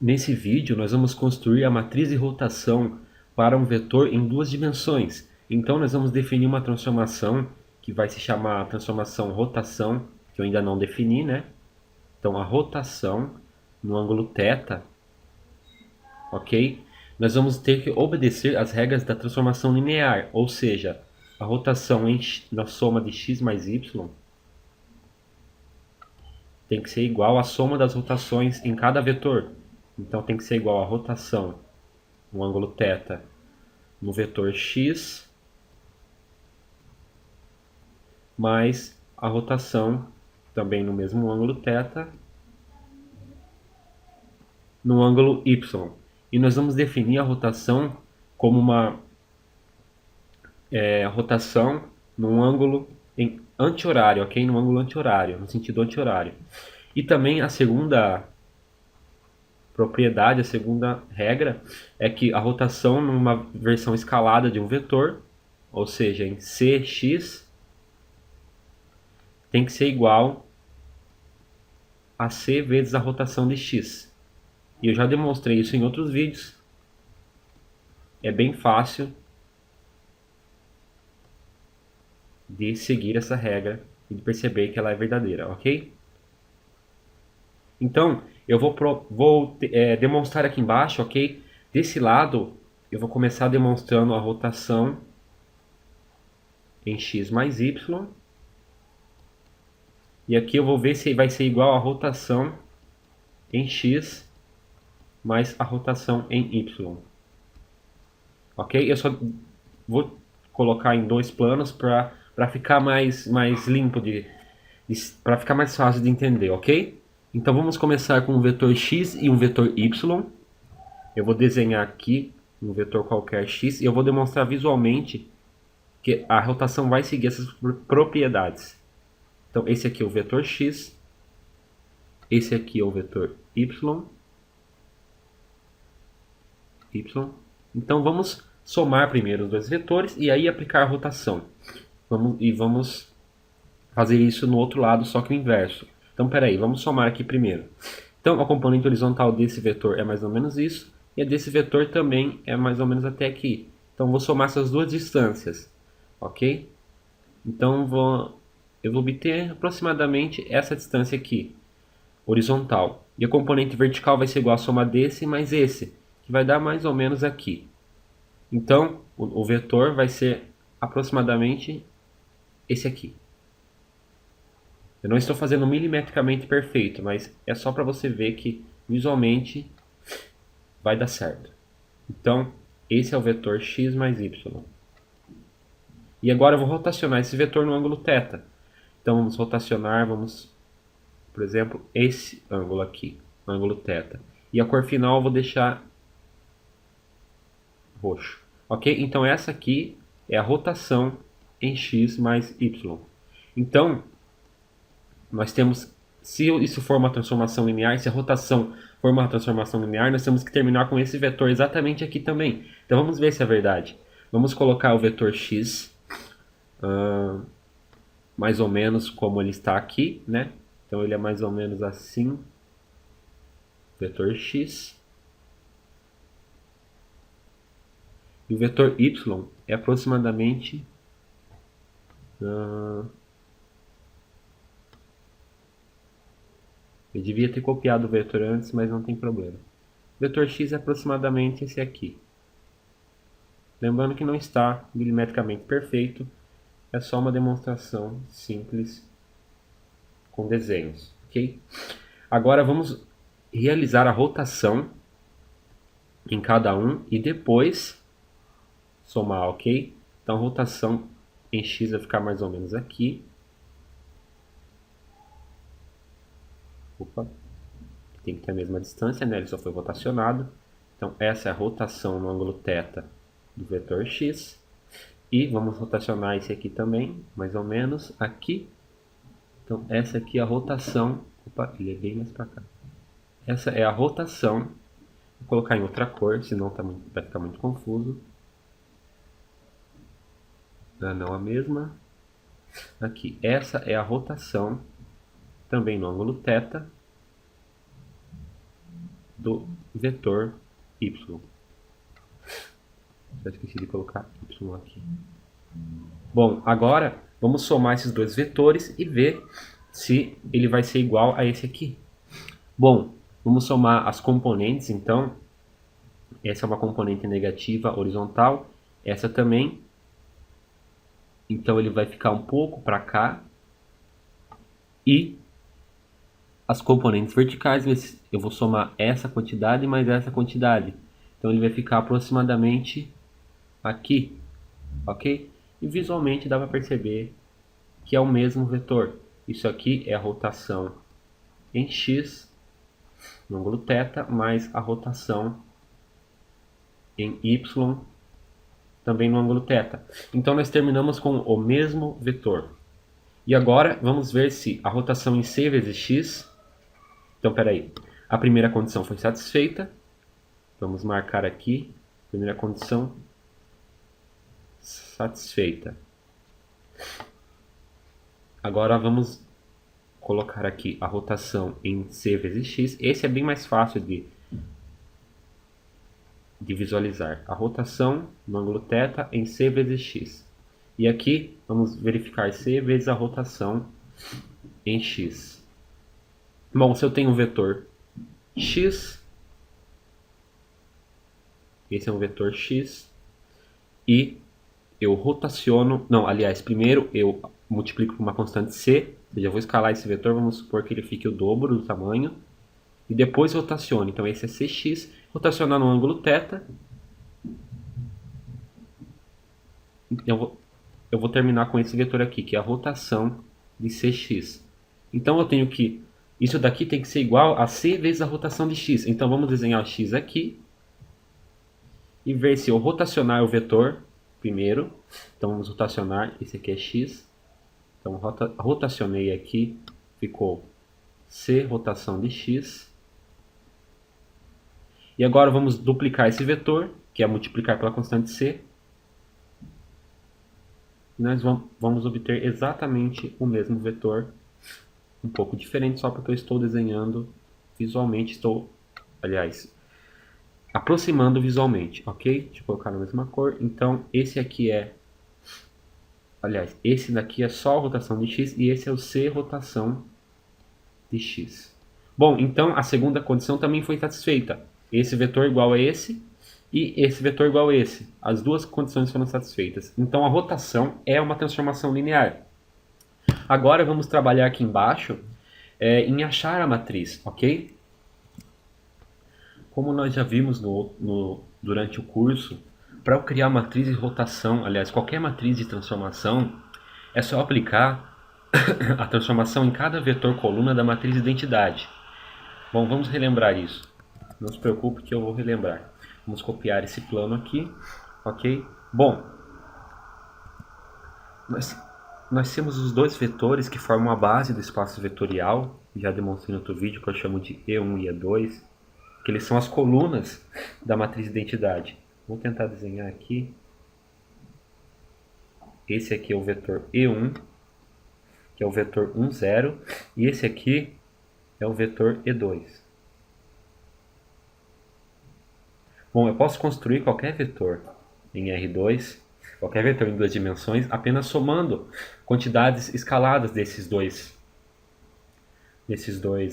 Nesse vídeo, nós vamos construir a matriz de rotação para um vetor em duas dimensões. Então, nós vamos definir uma transformação que vai se chamar transformação rotação, que eu ainda não defini, né? Então, a rotação no ângulo θ, ok? Nós vamos ter que obedecer às regras da transformação linear, ou seja, a rotação na soma de x mais y tem que ser igual à soma das rotações em cada vetor. Então tem que ser igual a rotação no ângulo θ no vetor x mais a rotação também no mesmo ângulo θ no ângulo y. E nós vamos definir a rotação como uma rotação num ângulo anti-horário, ok? No ângulo anti-horário, no sentido anti-horário. E também a segunda propriedade, a segunda regra, é que a rotação numa versão escalada de um vetor, ou seja, em cx, tem que ser igual a c vezes a rotação de x. E eu já demonstrei isso em outros vídeos. É bem fácil de seguir essa regra e de perceber que ela é verdadeira, ok? Então, eu vou demonstrar aqui embaixo, ok? Desse lado, eu vou começar demonstrando a rotação em x mais y. E aqui eu vou ver se vai ser igual a rotação em x mais a rotação em y. Ok? Eu só vou colocar em dois planos para ficar mais limpo, para ficar mais fácil de entender, ok? Então vamos começar com um vetor x e um vetor y. Eu vou desenhar aqui um vetor qualquer x e eu vou demonstrar visualmente que a rotação vai seguir essas propriedades. Então esse aqui é o vetor x, esse aqui é o vetor y. Então vamos somar primeiro os dois vetores e aí aplicar a rotação. Vamos fazer isso no outro lado, só que o inverso. Então peraí, vamos somar aqui primeiro. Então a componente horizontal desse vetor é mais ou menos isso, e a desse vetor também é mais ou menos até aqui. Então vou somar essas duas distâncias, ok? Então eu vou obter aproximadamente essa distância aqui, horizontal. E a componente vertical vai ser igual a soma desse mais esse, que vai dar mais ou menos aqui. Então o vetor vai ser aproximadamente esse aqui. Eu não estou fazendo milimetricamente perfeito, mas é só para você ver que visualmente vai dar certo. Então, esse é o vetor x mais y. E agora eu vou rotacionar esse vetor no ângulo θ. Então vamos rotacionar, por exemplo, esse ângulo aqui, no ângulo θ. E a cor final eu vou deixar roxo. Ok? Então essa aqui é a rotação em x mais y. Então, nós temos, se isso for uma transformação linear, se a rotação for uma transformação linear, nós temos que terminar com esse vetor exatamente aqui também. Então vamos ver se é verdade. Vamos colocar o vetor x, mais ou menos como ele está aqui, né? Então ele é mais ou menos assim, vetor x. E o vetor y é aproximadamente... eu devia ter copiado o vetor antes, mas não tem problema. O vetor x é aproximadamente esse aqui. Lembrando que não está milimetricamente perfeito, é só uma demonstração simples com desenhos, ok? Agora vamos realizar a rotação em cada um e depois somar, ok? Então a rotação em x vai ficar mais ou menos aqui. Opa, tem que ter a mesma distância, né? Ele só foi rotacionado. Então essa é a rotação no ângulo θ do vetor x. E vamos rotacionar esse aqui também, mais ou menos aqui. Então essa aqui é a rotação. Opa, ele é bem mais para cá. Essa é a rotação. Vou colocar em outra cor, senão vai ficar muito confuso. Não a mesma. Aqui, essa é a rotação, também no ângulo θ, do vetor y. Já esqueci de colocar y aqui. Bom, agora vamos somar esses dois vetores e ver se ele vai ser igual a esse aqui. Bom, vamos somar as componentes, então. Essa é uma componente negativa horizontal, essa também. Então ele vai ficar um pouco para cá. E as componentes verticais, eu vou somar essa quantidade mais essa quantidade. Então ele vai ficar aproximadamente aqui, ok? E visualmente dá para perceber que é o mesmo vetor. Isso aqui é a rotação em x, no ângulo θ, mais a rotação em y, também no ângulo θ. Então nós terminamos com o mesmo vetor. E agora vamos ver se a rotação em c vezes x... Então, peraí. A primeira condição foi satisfeita. Vamos marcar aqui. Primeira condição satisfeita. Agora vamos colocar aqui a rotação em c vezes x. Esse é bem mais fácil de visualizar. A rotação no ângulo θ em c vezes x. E aqui vamos verificar c vezes a rotação em x. Bom, se eu tenho um vetor x, esse é um vetor x, e eu rotaciono, não, aliás, primeiro eu multiplico por uma constante c, ou seja, eu vou escalar esse vetor, vamos supor que ele fique o dobro do tamanho, e depois rotaciono. Então esse é cx, rotacionar no ângulo θ, eu vou terminar com esse vetor aqui, que é a rotação de cx. Então eu tenho que, isso daqui tem que ser igual a c vezes a rotação de x. Então vamos desenhar o x aqui, e ver se eu rotacionar o vetor primeiro. Então vamos rotacionar, esse aqui é x. Então rotacionei aqui, ficou c rotação de x. E agora vamos duplicar esse vetor, que é multiplicar pela constante c. E nós vamos obter exatamente o mesmo vetor, um pouco diferente, só porque eu estou desenhando visualmente, aliás, aproximando visualmente, ok? Deixa eu colocar na mesma cor. Então esse aqui aliás, esse daqui é só a rotação de x e esse é o c rotação de x. Bom, então a segunda condição também foi satisfeita. Esse vetor igual a esse e esse vetor igual a esse. As duas condições foram satisfeitas. Então a rotação é uma transformação linear. Agora vamos trabalhar aqui embaixo em achar a matriz, ok? Como nós já vimos durante o curso, para eu criar matriz de rotação, aliás, qualquer matriz de transformação, é só aplicar a transformação em cada vetor coluna da matriz de identidade. Bom, vamos relembrar isso. Não se preocupe que eu vou relembrar. Vamos copiar esse plano aqui, ok? Bom, nós temos os dois vetores que formam a base do espaço vetorial. Já demonstrei no outro vídeo, que eu chamo de E1 e E2, que eles são as colunas da matriz de identidade. Vou tentar desenhar aqui. Esse aqui é o vetor E1, que é o vetor 1, 0, e esse aqui é o vetor E2. Bom, eu posso construir qualquer vetor em R2, qualquer vetor em duas dimensões, apenas somando quantidades escaladas desses dois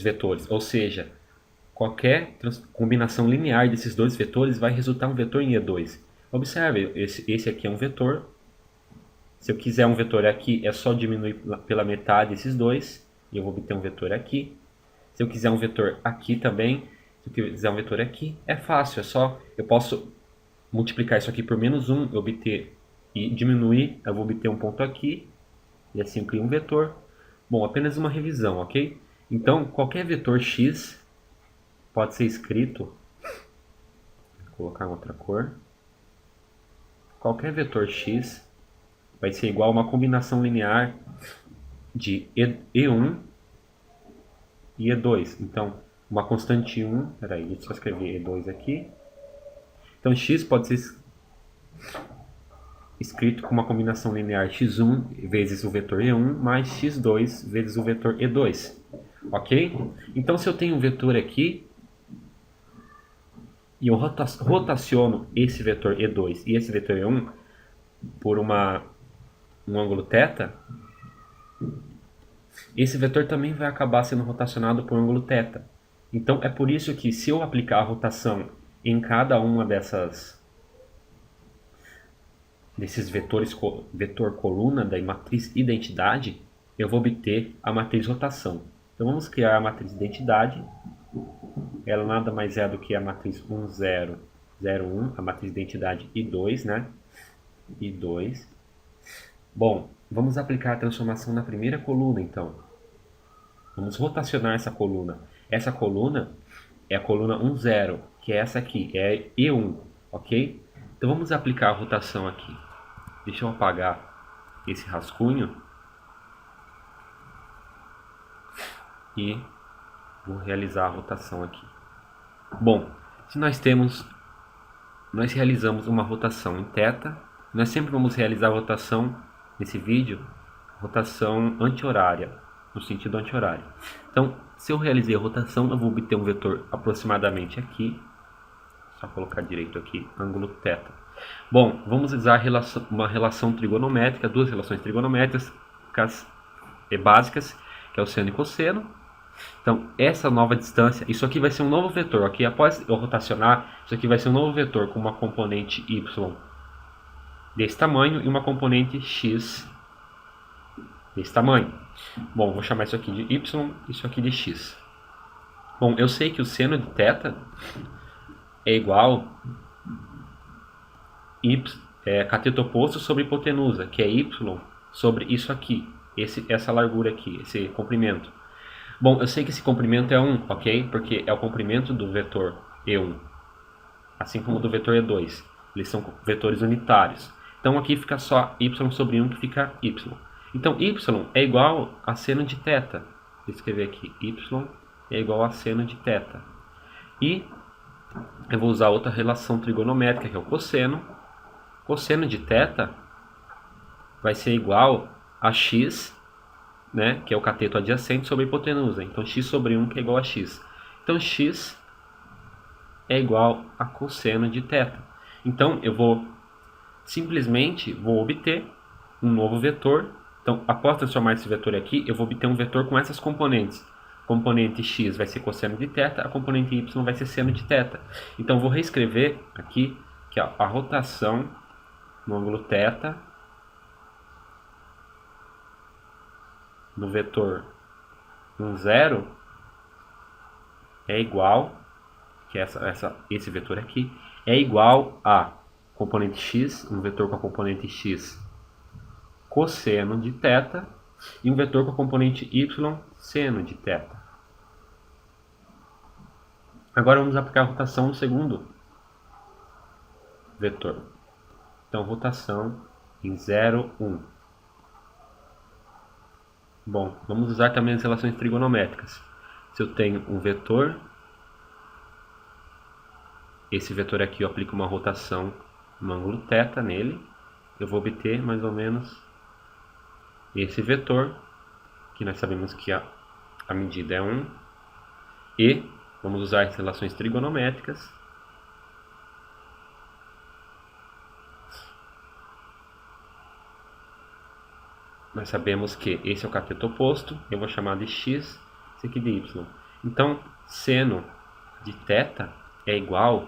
vetores. Ou seja, qualquer combinação linear desses dois vetores vai resultar um vetor em E2. Observe, esse aqui é um vetor. Se eu quiser um vetor aqui, é só diminuir pela metade esses dois, e eu vou obter um vetor aqui. Se eu quiser um vetor aqui também, se eu quiser um vetor aqui, é fácil, eu posso multiplicar isso aqui por menos 1, e diminuir, eu vou obter um ponto aqui, e assim eu crio um vetor. Bom, apenas uma revisão, ok? Então, qualquer vetor x pode ser escrito, vou colocar outra cor, qualquer vetor x vai ser igual a uma combinação linear de E1 e E2. Então, uma constante 1, peraí, deixa eu só escrever E2 aqui. Então, x pode ser escrito com uma combinação linear x1 vezes o vetor E1 mais x2 vezes o vetor E2. Ok? Então, se eu tenho um vetor aqui, e eu rotaciono esse vetor E2 e esse vetor E1 por um ângulo θ, esse vetor também vai acabar sendo rotacionado por um ângulo θ. Então é por isso que, se eu aplicar a rotação em cada uma desses vetor coluna da matriz identidade, eu vou obter a matriz rotação. Então vamos criar a matriz identidade. Ela nada mais é do que a matriz 1, 0, 0, 1, a matriz identidade I2, né? I2. Bom, vamos aplicar a transformação na primeira coluna, então. Vamos rotacionar essa coluna. Essa coluna é a coluna 1, 0, que é essa aqui, é E1, ok? Então vamos aplicar a rotação aqui. Deixa eu apagar esse rascunho. E vou realizar a rotação aqui. Bom, se nós realizamos uma rotação em θ, nós sempre vamos realizar a rotação, nesse vídeo, rotação anti-horária, no sentido anti-horário. Então, se eu realizei a rotação, eu vou obter um vetor aproximadamente aqui, só colocar direito aqui, ângulo θ. Bom, vamos usar uma relação trigonométrica, duas relações trigonométricas básicas, que é o seno e cosseno. Então, essa nova distância, isso aqui vai ser um novo vetor, ok? Após eu rotacionar, isso aqui vai ser um novo vetor com uma componente y desse tamanho e uma componente x desse tamanho. Bom, vou chamar isso aqui de y e isso aqui de x. Bom, eu sei que o seno de θ é igual cateto oposto sobre hipotenusa, que é y sobre isso aqui, essa largura aqui, esse comprimento. Bom, eu sei que esse comprimento é 1, ok? Porque é o comprimento do vetor E1, assim como do vetor E2. Eles são vetores unitários. Então aqui fica só y sobre 1, que fica y. Então y é igual a seno de θ. Vou escrever aqui, y é igual a seno de θ. E eu vou usar outra relação trigonométrica, que é o cosseno. Cosseno de θ vai ser igual a x, né, que é o cateto adjacente, sobre a hipotenusa. Então x sobre 1, que é igual a x. Então x é igual a cosseno de θ. Então eu vou simplesmente obter um novo vetor. Então, após transformar esse vetor aqui, eu vou obter um vetor com essas componentes. A componente x vai ser cosseno de θ, a componente y vai ser seno de θ. Então eu vou reescrever aqui que a rotação no ângulo θ no vetor 1, 0 é igual, que esse vetor aqui, é igual a componente x, um vetor com a componente x cosseno de θ, e um vetor com a componente y seno de θ. Agora vamos aplicar a rotação no segundo vetor. Então, rotação em 0, 1. Bom, vamos usar também as relações trigonométricas. Se eu tenho um vetor, esse vetor aqui eu aplico uma rotação no ângulo θ nele, eu vou obter mais ou menos esse vetor, que nós sabemos que a medida é 1, e vamos usar as relações trigonométricas. Nós sabemos que esse é o cateto oposto, eu vou chamar de x, esse aqui de y. Então, seno de θ é igual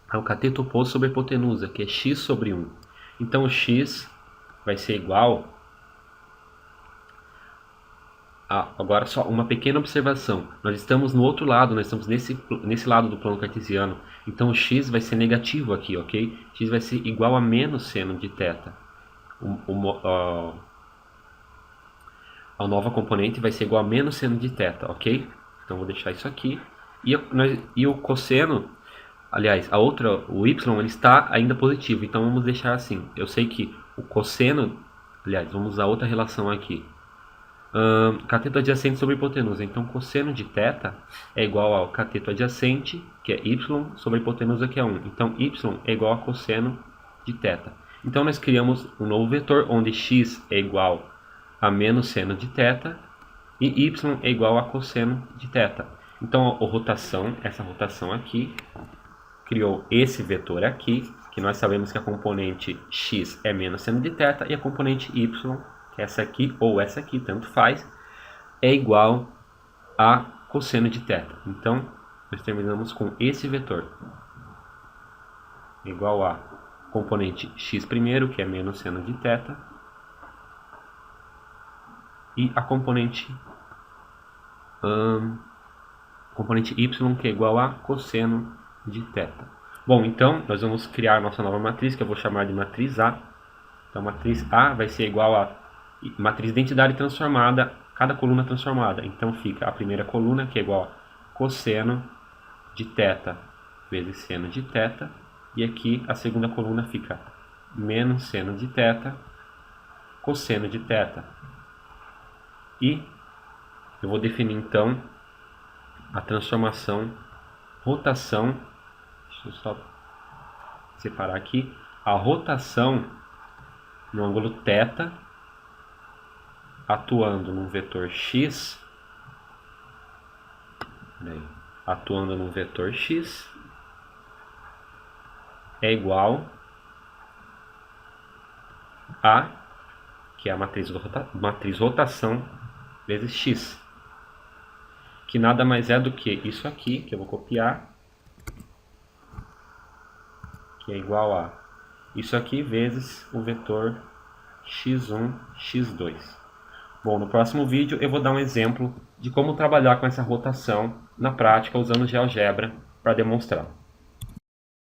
ao cateto oposto sobre a hipotenusa, que é x sobre 1. Então, o x vai ser igual a... Agora, só uma pequena observação. Nós estamos no outro lado, nós estamos nesse lado do plano cartesiano. Então, o x vai ser negativo aqui, ok? X vai ser igual a menos seno de θ. A nova componente vai ser igual a menos seno de θ, ok? Então vou deixar isso aqui. E o cosseno, aliás, o y, ele está ainda positivo, então vamos deixar assim. Eu sei que o cosseno, aliás, vamos usar outra relação aqui. Cateto adjacente sobre hipotenusa. Então cosseno de θ é igual ao cateto adjacente, que é y, sobre a hipotenusa, que é 1. Então y é igual a cosseno de θ. Então nós criamos um novo vetor, onde x é igual a menos seno de θ e y é igual a cosseno de θ. Então essa rotação aqui criou esse vetor aqui, que nós sabemos que a componente x é menos seno de θ, e a componente y, que é essa aqui ou essa aqui, tanto faz, é igual a cosseno de θ. Então, nós terminamos com esse vetor, igual a componente x primeiro, que é menos seno de θ, e a componente y, que é igual a cosseno de θ. Bom, então nós vamos criar nossa nova matriz, que eu vou chamar de matriz A. Então, matriz A vai ser igual a matriz de identidade transformada, cada coluna transformada. Então, fica a primeira coluna, que é igual a cosseno de θ vezes seno de θ. E aqui a segunda coluna fica menos seno de θ, cosseno de θ. E eu vou definir então a transformação rotação. Deixa eu só separar aqui. A rotação no ângulo θ, atuando num vetor x, é igual a, que é a matriz rotação vezes x, que nada mais é do que isso aqui, que eu vou copiar, que é igual a isso aqui vezes o vetor x1, x2. Bom, no próximo vídeo eu vou dar um exemplo de como trabalhar com essa rotação na prática usando GeoGebra para demonstrar.